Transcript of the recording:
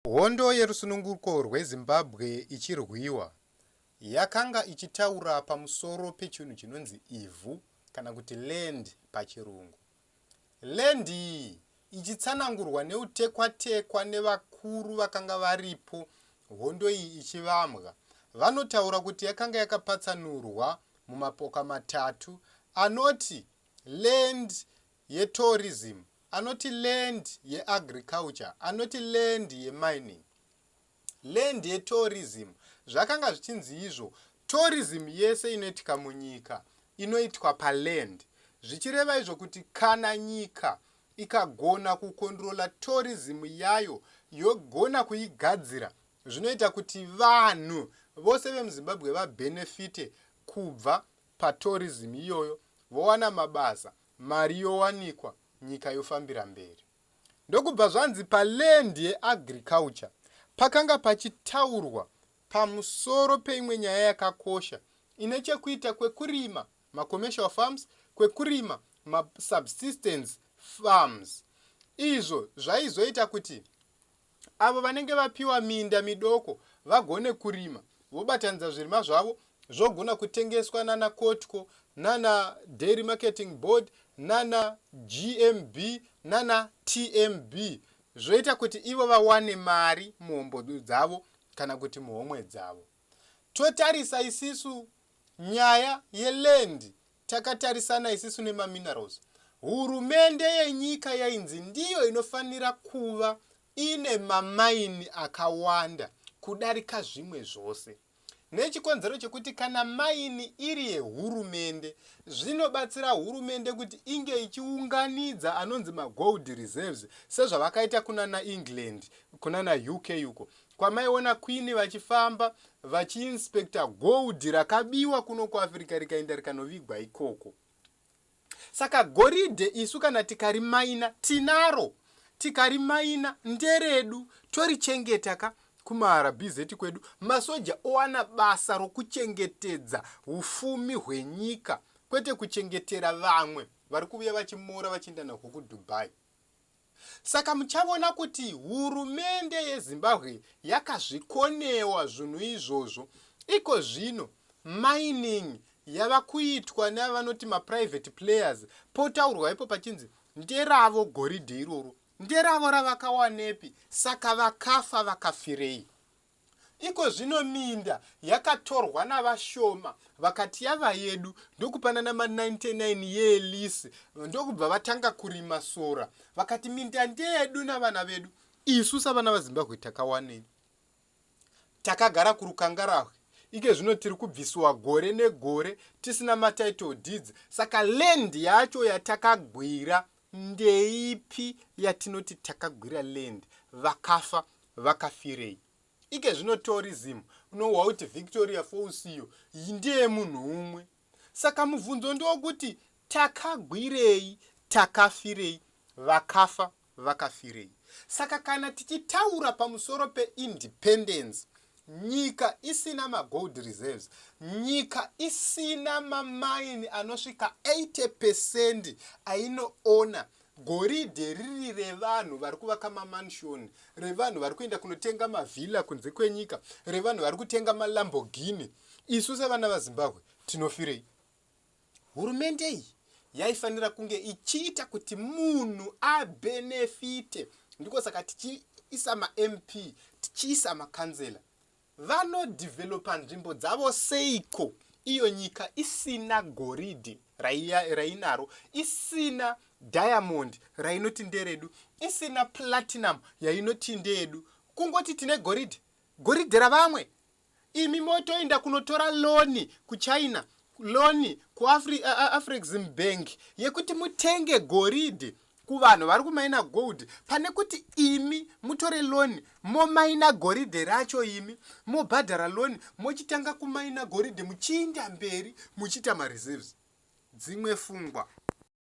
Hondo yerusununguko rweZimbabwe ichirwiwa yakanga ichitaura pamusoro pechinhu chinonzi ivhu kana kuti land pachirungu. Land iyi ichitsanangurwa neutekwa-tekwa nevakuru vakanga varipo hondo iyi ichivamwa. Vanotaura kuti yakanga yakapatsanurwa mumapoka matatu anoti land yetourism, anoti land yeagriculture, anoti land yemining. Land yetourism zvakanga zvichinzi izvo, tourism yese inoitika munyika inoitwa paland, zvichireva izvo kuti kana nyika ikagona kukontrola tourism yayo, yogona kuigadzira, zvinoita kuti vanhu vose vemuZimbabwe vabenefite kubva patourism iyoyo, vowana mabasa, mari yowanikwa, nyika yofambira mberi. Ndokubva zvanzi paland yeagriculture pakanga pachitaurwa pamusoro peimwe nyaya yakakosha ine chekuita kwekurima macommercial farms, kwekurima masubsistence farms. Izvo zvaizoita kuti avo vanenge vapiwa minda midoko vagone kurima, vobatanidza zvirimwa zvavo zvogona kutengeswa nana Kotco, nana Dairy Marketing Board, nana GMB, nana TMB, zvoita kuti ivo vawane mari muhombo dzavo kana kuti muhomwe dzavo. Totarisa isisu nyaya yeland, takatarisana isisu nemaminerals. Hurumende yenyika yainzi ndiyo inofanira kuva ine mamaini akawanda kudarika zvimwe zvose. Nechikonzero chekuti kana maini iri yehurumende, zvinobatsira hurumende kuti inge ichiunganidza anonzi magold reserves, sezvavakaita kunana England, kunana UK yuko. Kwamaiona Queen vachifamba vachiinspecta gold rakabiwa kuno kuAfrica rikaenda rikanovigwa ikoko. Saka goridhe isu kana tikarimaina tinaro, tikarimaina nderedu, torichengeta kumaharabhizeti kwedu, masoja owana basa rokuchengetedza ufumi hwenyika, kwete kuchengetera vamwe vari kuuya vachimora vachienda nako kuDubai. Saka muchavona kuti hurumende yeZimbabwe yakazvikonewa zvinhu izvozvo. Iko zvino mining yava kuitwa nevanoti maprivate players, potaurwa ipo pachinzi nderavo goridhe iroro, nderavo ravakawanepi, saka vakafa Vakafirei. Iko zvino minda yakatorwa navashoma vakati yava yedu, ndokupanana ma99 yeelisi, ndokubva vatanga kurima sora, vakati minda ndeyedu navana vedu. Isu savana vaZimbabwe takawanei? Takagara kurukangarahwe. Ike zvino tiri kubviswa gore negore tisina matitle deeds. Saka land yacho yatakagwira ndeipi yatinoti takagwira land? Vakafa Vakafirei. Ike zvino tourism unohwa kuti Victoria Falls iyo ndeye munhu umwe. Saka mubvunzo ndokuti takagwirei, takafirei? Vakafa Vakafirei. Saka kana tichitaura pamusoro peindependence, nyika isina magold reserves, nyika isina mamaini anosvika 80% ainoona, goridhe riri revanhu vari kuvaka mamanshoni, revanhu vari kuenda kunotenga mavhila kunze kwenyika, revanhu vari kutenga maLamborghini, isu sevana vaZimbabwe tinofirei? Hurumende iyi yaifanira kunge ichiita kuti munhu abenefite. Ndiko saka tichiisa maMP, tichiisa makansela, vanodhivhelopa nzvimbo dzavo seiko iyo nyika isina goridhe rainaro, isina diamond rainoti nderedu, isina platinum yainoti ndeyedu, kungoti tine goridhe, goridhe ravamwe. Imi motoenda kunotora loni kuChina, loni kuAfrexim Bank yekuti mutenge goridhe kuvanhu vari kumaina gold, pane kuti imi mutore loni momaina goridhe racho, imi mobhadhara loni mochitanga kumaina goridhe muchiinda mberi muchiita mareserves. Dzimwe fungwa.